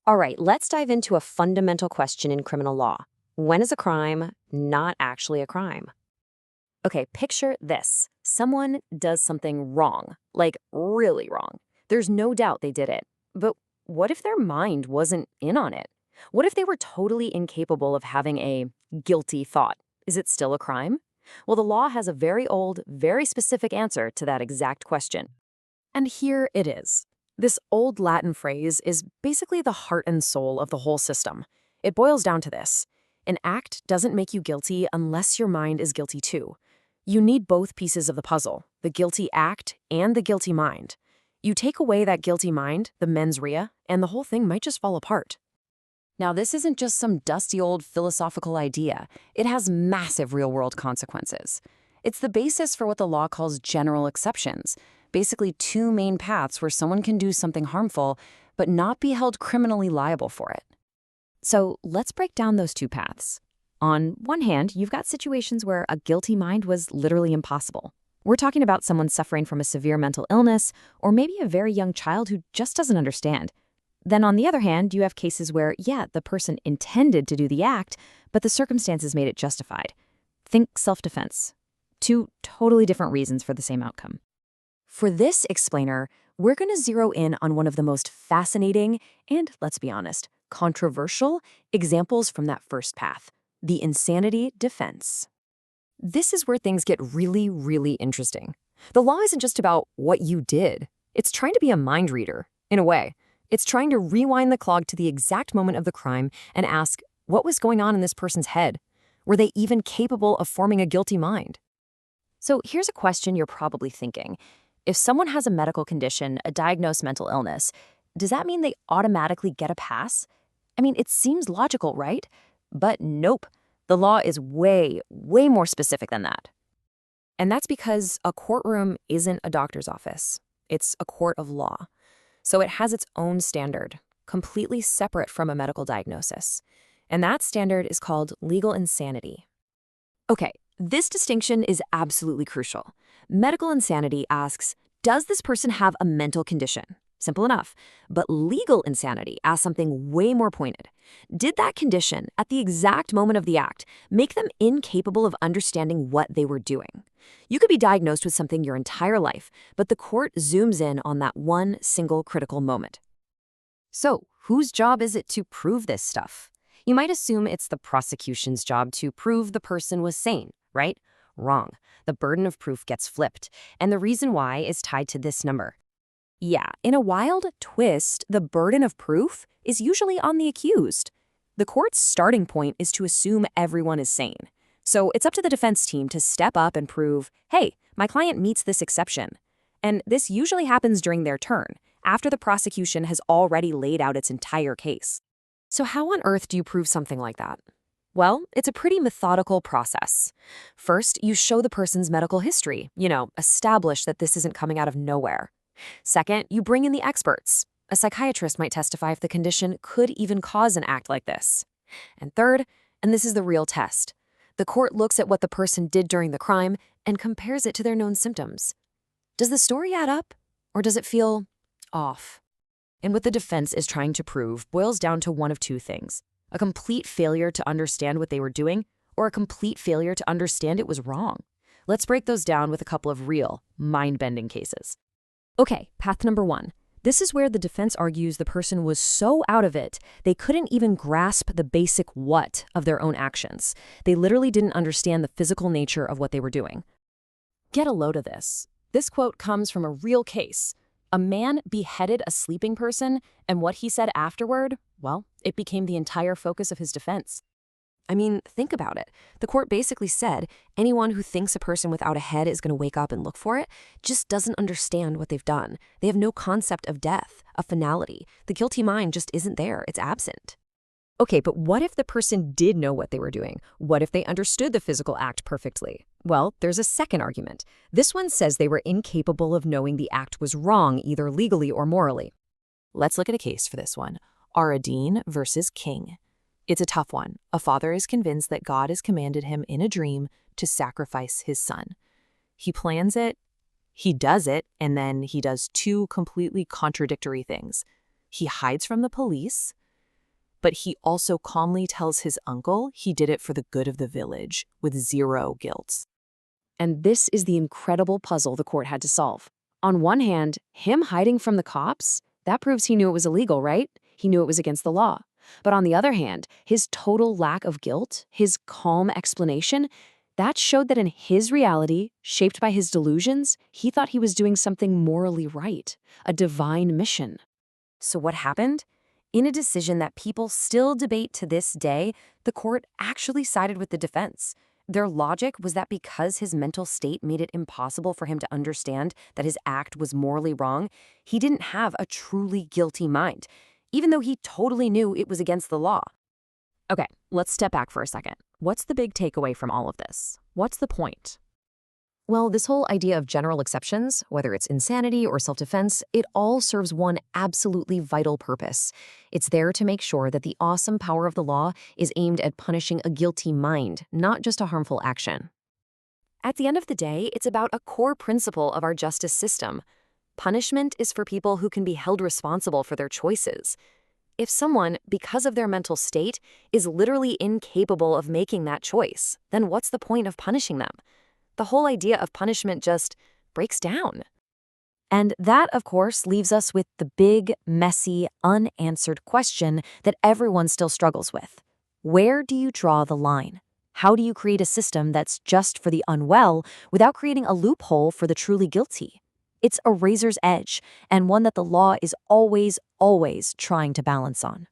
All right, let's dive into a fundamental question in criminal law. When is a crime not actually a crime? Okay, picture this. Someone does something wrong, like really wrong. There's no doubt they did it. But what if their mind wasn't in on it? What if they were totally incapable of having a guilty thought? Is it still a crime? Well, the law has a very old, very specific answer to that exact question. And here it is. This old Latin phrase is basically the heart and soul of the whole system. It boils down to this. An act doesn't make you guilty unless your mind is guilty too. You need both pieces of the puzzle, the guilty act and the guilty mind. You take away that guilty mind, the mens rea, and the whole thing might just fall apart. Now, this isn't just some dusty old philosophical idea. It has massive real-world consequences. It's the basis for what the law calls general exceptions, basically two main paths where someone can do something harmful but not be held criminally liable for it. So let's break down those two paths. On one hand, you've got situations where a guilty mind was literally impossible. We're talking about someone suffering from a severe mental illness or maybe a very young child who just doesn't understand. Then on the other hand, you have cases where, yeah, the person intended to do the act, but the circumstances made it justified. Think self-defense. Two totally different reasons for the same outcome. For this explainer, we're going to zero in on one of the most fascinating and, let's be honest, controversial examples from that first path, the insanity defense. This is where things get really, really interesting. The law isn't just about what you did. It's trying to be a mind reader, in a way. It's trying to rewind the clock to the exact moment of the crime and ask, what was going on in this person's head? Were they even capable of forming a guilty mind? So here's a question you're probably thinking. If someone has a medical condition, a diagnosed mental illness, does that mean they automatically get a pass? I mean, it seems logical, right? But nope. The law is way, way more specific than that. And that's because a courtroom isn't a doctor's office. It's a court of law. So it has its own standard, completely separate from a medical diagnosis. And that standard is called legal insanity. Okay, this distinction is absolutely crucial. Medical insanity asks, does this person have a mental condition? Simple enough. But legal insanity asks something way more pointed. Did that condition, at the exact moment of the act, make them incapable of understanding what they were doing? You could be diagnosed with something your entire life, but the court zooms in on that one single critical moment. So, whose job is it to prove this stuff? You might assume it's the prosecution's job to prove the person was sane, right? Wrong. The burden of proof gets flipped, and the reason why is tied to this number. Yeah, in a wild twist, the burden of proof is usually on the accused. The court's starting point is to assume everyone is sane. So it's up to the defense team to step up and prove, hey, my client meets this exception. And this usually happens during their turn, after the prosecution has already laid out its entire case. So how on earth do you prove something like that? Well, it's a pretty methodical process. First, you show the person's medical history, establish that this isn't coming out of nowhere. Second, you bring in the experts. A psychiatrist might testify if the condition could even cause an act like this. And third, and this is the real test, the court looks at what the person did during the crime and compares it to their known symptoms. Does the story add up, or does it feel off? And what the defense is trying to prove boils down to one of two things: a complete failure to understand what they were doing, or a complete failure to understand it was wrong. Let's break those down with a couple of real, mind-bending cases. Okay, path number one. This is where the defense argues the person was so out of it, they couldn't even grasp the basic what of their own actions. They literally didn't understand the physical nature of what they were doing. Get a load of this. This quote comes from a real case. A man beheaded a sleeping person, and what he said afterward, well, it became the entire focus of his defense. I mean, think about it. The court basically said anyone who thinks a person without a head is going to wake up and look for it just doesn't understand what they've done. They have no concept of death, of finality. The guilty mind just isn't there. It's absent. Okay, but what if the person did know what they were doing? What if they understood the physical act perfectly? Well, there's a second argument. This one says they were incapable of knowing the act was wrong, either legally or morally. Let's look at a case for this one. Aradine versus King. It's a tough one. A father is convinced that God has commanded him in a dream to sacrifice his son. He plans it, he does it, and then he does two completely contradictory things. He hides from the police, but he also calmly tells his uncle he did it for the good of the village, with zero guilt. And this is the incredible puzzle the court had to solve. On one hand, him hiding from the cops, that proves he knew it was illegal, right? He knew it was against the law. But on the other hand, his total lack of guilt, his calm explanation, that showed that in his reality, shaped by his delusions, he thought he was doing something morally right, a divine mission. So what happened? In a decision that people still debate to this day, the court actually sided with the defense. Their logic was that because his mental state made it impossible for him to understand that his act was morally wrong, he didn't have a truly guilty mind, even though he totally knew it was against the law. Okay, let's step back for a second. What's the big takeaway from all of this? What's the point? Well, this whole idea of general exceptions, whether it's insanity or self-defense, it all serves one absolutely vital purpose. It's there to make sure that the awesome power of the law is aimed at punishing a guilty mind, not just a harmful action. At the end of the day, it's about a core principle of our justice system. Punishment is for people who can be held responsible for their choices. If someone, because of their mental state, is literally incapable of making that choice, then what's the point of punishing them? The whole idea of punishment just breaks down. And that, of course, leaves us with the big, messy, unanswered question that everyone still struggles with. Where do you draw the line? How do you create a system that's just for the unwell without creating a loophole for the truly guilty? It's a razor's edge, and one that the law is always, always trying to balance on.